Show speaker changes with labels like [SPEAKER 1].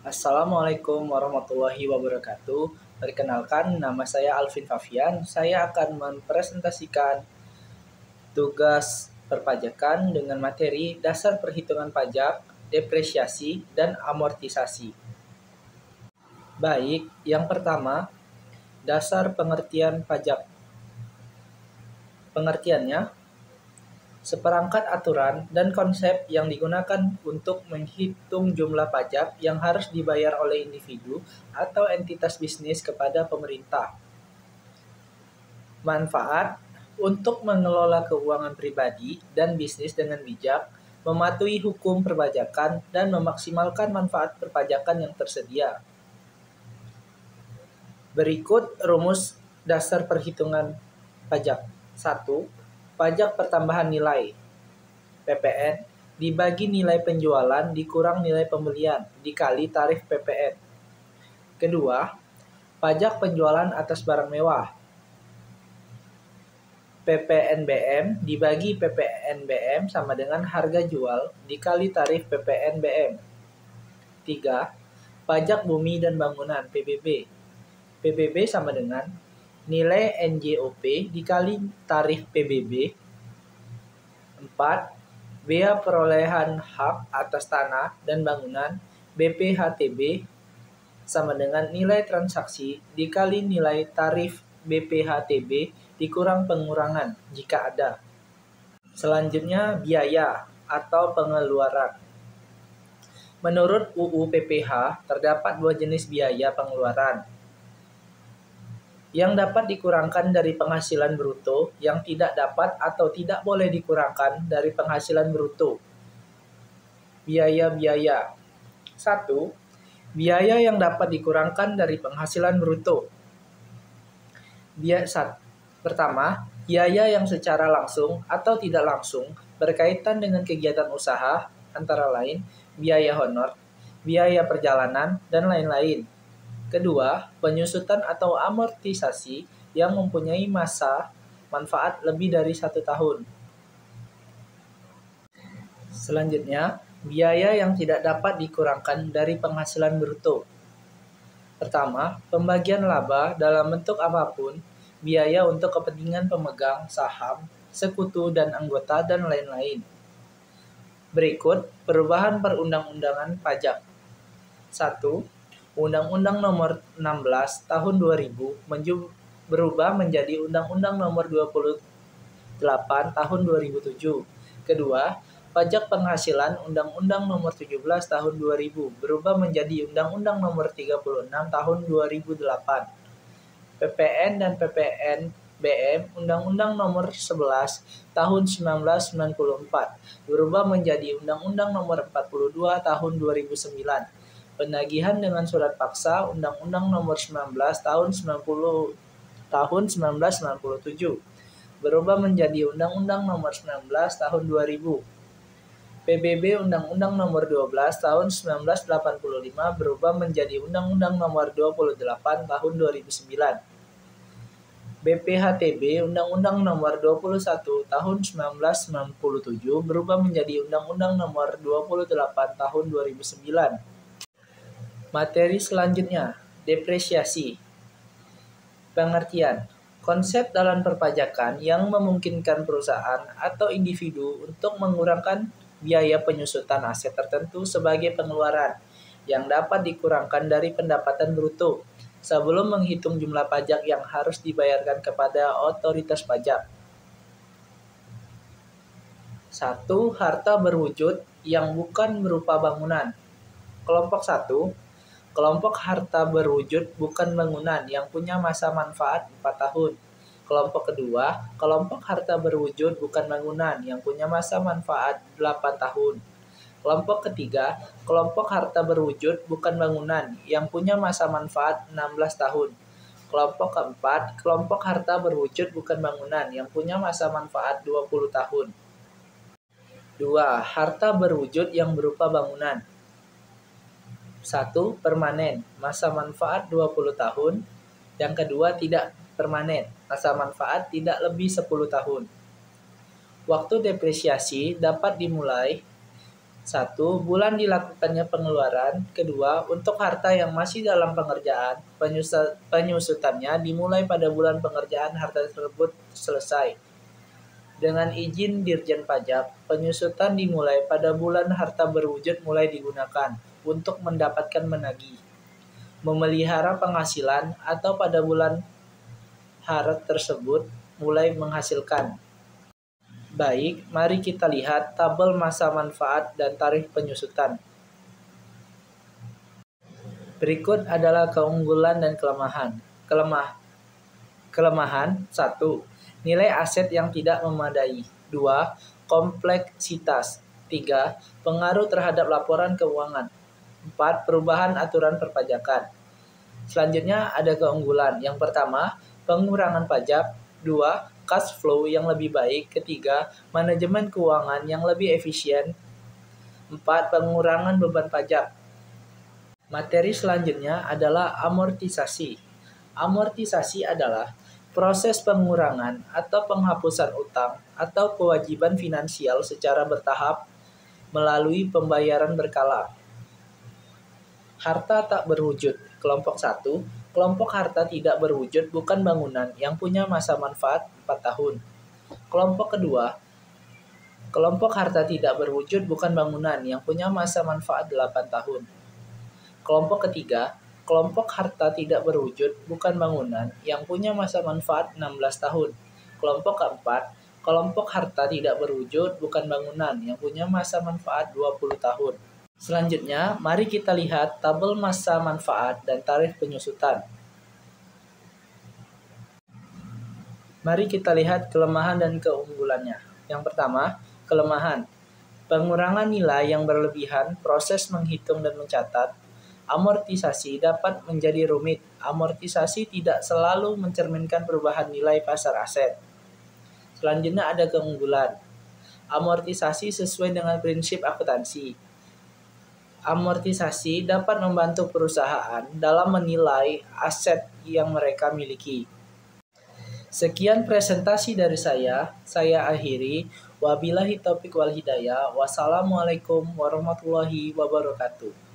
[SPEAKER 1] Assalamualaikum warahmatullahi wabarakatuh. Perkenalkan, nama saya Alvin Fafian. Saya akan mempresentasikan tugas perpajakan dengan materi dasar perhitungan pajak, depresiasi, dan amortisasi. Baik, yang pertama, dasar pengertian pajak. Pengertiannya, seperangkat aturan dan konsep yang digunakan untuk menghitung jumlah pajak yang harus dibayar oleh individu atau entitas bisnis kepada pemerintah. Manfaat untuk mengelola keuangan pribadi dan bisnis dengan bijak, mematuhi hukum perpajakan, dan memaksimalkan manfaat perpajakan yang tersedia. Berikut rumus dasar perhitungan pajak. 1. Pajak pertambahan nilai (PPN) dibagi nilai penjualan dikurang nilai pembelian dikali tarif PPN. Kedua, pajak penjualan atas barang mewah PPNBM dibagi PPNBM sama dengan harga jual dikali tarif PPNBM. 3. Pajak bumi dan bangunan PBB. PBB sama dengan nilai NJOP dikali tarif PBB. 4. Bea perolehan hak atas tanah dan bangunan BPHTB sama dengan nilai transaksi dikali nilai tarif BPHTB dikurang pengurangan jika ada. Selanjutnya, biaya atau pengeluaran. Menurut UU PPH, terdapat dua jenis biaya pengeluaran yang dapat dikurangkan dari penghasilan bruto, yang tidak dapat atau tidak boleh dikurangkan dari penghasilan bruto. Biaya-biaya. 1. Biaya yang dapat dikurangkan dari penghasilan bruto. Pertama, biaya yang secara langsung atau tidak langsung berkaitan dengan kegiatan usaha, antara lain biaya honor, biaya perjalanan, dan lain-lain. Kedua, penyusutan atau amortisasi yang mempunyai masa manfaat lebih dari 1 tahun. Selanjutnya, biaya yang tidak dapat dikurangkan dari penghasilan bruto. Pertama, pembagian laba dalam bentuk apapun, biaya untuk kepentingan pemegang saham, sekutu dan anggota, dan lain-lain. Berikut perubahan perundang-undangan pajak. 1. Undang-Undang Nomor 16 Tahun 2000 berubah menjadi Undang-Undang Nomor 28 Tahun 2007. Kedua, pajak penghasilan Undang-Undang Nomor 17 Tahun 2000 berubah menjadi Undang-Undang Nomor 36 Tahun 2008. PPN dan PPNBM Undang-Undang Nomor 11 Tahun 1994 berubah menjadi Undang-Undang Nomor 42 Tahun 2009. Penagihan dengan surat paksa Undang-Undang Nomor 19 Tahun 1997 berubah menjadi Undang-Undang Nomor 19 Tahun 2000. PBB Undang-Undang Nomor 12 Tahun 1985 berubah menjadi Undang-Undang Nomor 28 Tahun 2009. BPHTB Undang-Undang Nomor 21 Tahun 1997 berubah menjadi Undang-Undang Nomor 28 Tahun 2009. Materi selanjutnya, depresiasi. Pengertian. Konsep dalam perpajakan yang memungkinkan perusahaan atau individu untuk mengurangkan biaya penyusutan aset tertentu sebagai pengeluaran yang dapat dikurangkan dari pendapatan bruto sebelum menghitung jumlah pajak yang harus dibayarkan kepada otoritas pajak. 1. Harta berwujud yang bukan berupa bangunan. Kelompok 1. Kelompok harta berwujud bukan bangunan yang punya masa manfaat 4 tahun. Kelompok kedua, kelompok harta berwujud bukan bangunan yang punya masa manfaat 8 tahun. Kelompok ketiga, kelompok harta berwujud bukan bangunan yang punya masa manfaat 16 tahun. Kelompok keempat, kelompok harta berwujud bukan bangunan yang punya masa manfaat 20 tahun. 2. Harta berwujud yang berupa bangunan. 1. Permanen, masa manfaat 20 tahun. Yang kedua, tidak permanen, masa manfaat tidak lebih 10 tahun. Waktu depresiasi dapat dimulai 1. Bulan dilakukannya pengeluaran. Kedua, untuk harta yang masih dalam pengerjaan, penyusutannya dimulai pada bulan pengerjaan harta tersebut selesai. Dengan izin Dirjen Pajak, penyusutan dimulai pada bulan harta berwujud mulai digunakan untuk mendapatkan menagih, memelihara penghasilan, atau pada bulan harta tersebut mulai menghasilkan. Baik, mari kita lihat tabel masa manfaat dan tarikh penyusutan. Berikut adalah keunggulan dan kelemahan. Kelemahan 1. Nilai aset yang tidak memadai. 2. Kompleksitas. 3. Pengaruh terhadap laporan keuangan. 4. Perubahan aturan perpajakan. Selanjutnya ada keunggulan. Yang pertama, pengurangan pajak. 2. Cash flow yang lebih baik. Ketiga, manajemen keuangan yang lebih efisien. 4. Pengurangan beban pajak. Materi selanjutnya adalah amortisasi. Amortisasi adalah proses pengurangan atau penghapusan utang atau kewajiban finansial secara bertahap melalui pembayaran berkala. Harta tak berwujud. Kelompok 1. Kelompok harta tidak berwujud bukan bangunan yang punya masa manfaat 4 tahun. Kelompok kedua. Kelompok harta tidak berwujud bukan bangunan yang punya masa manfaat 8 tahun. Kelompok ketiga. Kelompok harta tidak berwujud bukan bangunan yang punya masa manfaat 16 tahun. Kelompok keempat. Kelompok harta tidak berwujud bukan bangunan yang punya masa manfaat 20 tahun. Selanjutnya, mari kita lihat tabel masa manfaat dan tarikh penyusutan. Mari kita lihat kelemahan dan keunggulannya. Yang pertama, kelemahan. Pengurangan nilai yang berlebihan, proses menghitung dan mencatat. Amortisasi dapat menjadi rumit. Amortisasi tidak selalu mencerminkan perubahan nilai pasar aset. Selanjutnya ada keunggulan. Amortisasi sesuai dengan prinsip akuntansi. Amortisasi dapat membantu perusahaan dalam menilai aset yang mereka miliki. Sekian presentasi dari saya akhiri. Wabillahi taufiq wal hidayah. Wassalamualaikum warahmatullahi wabarakatuh.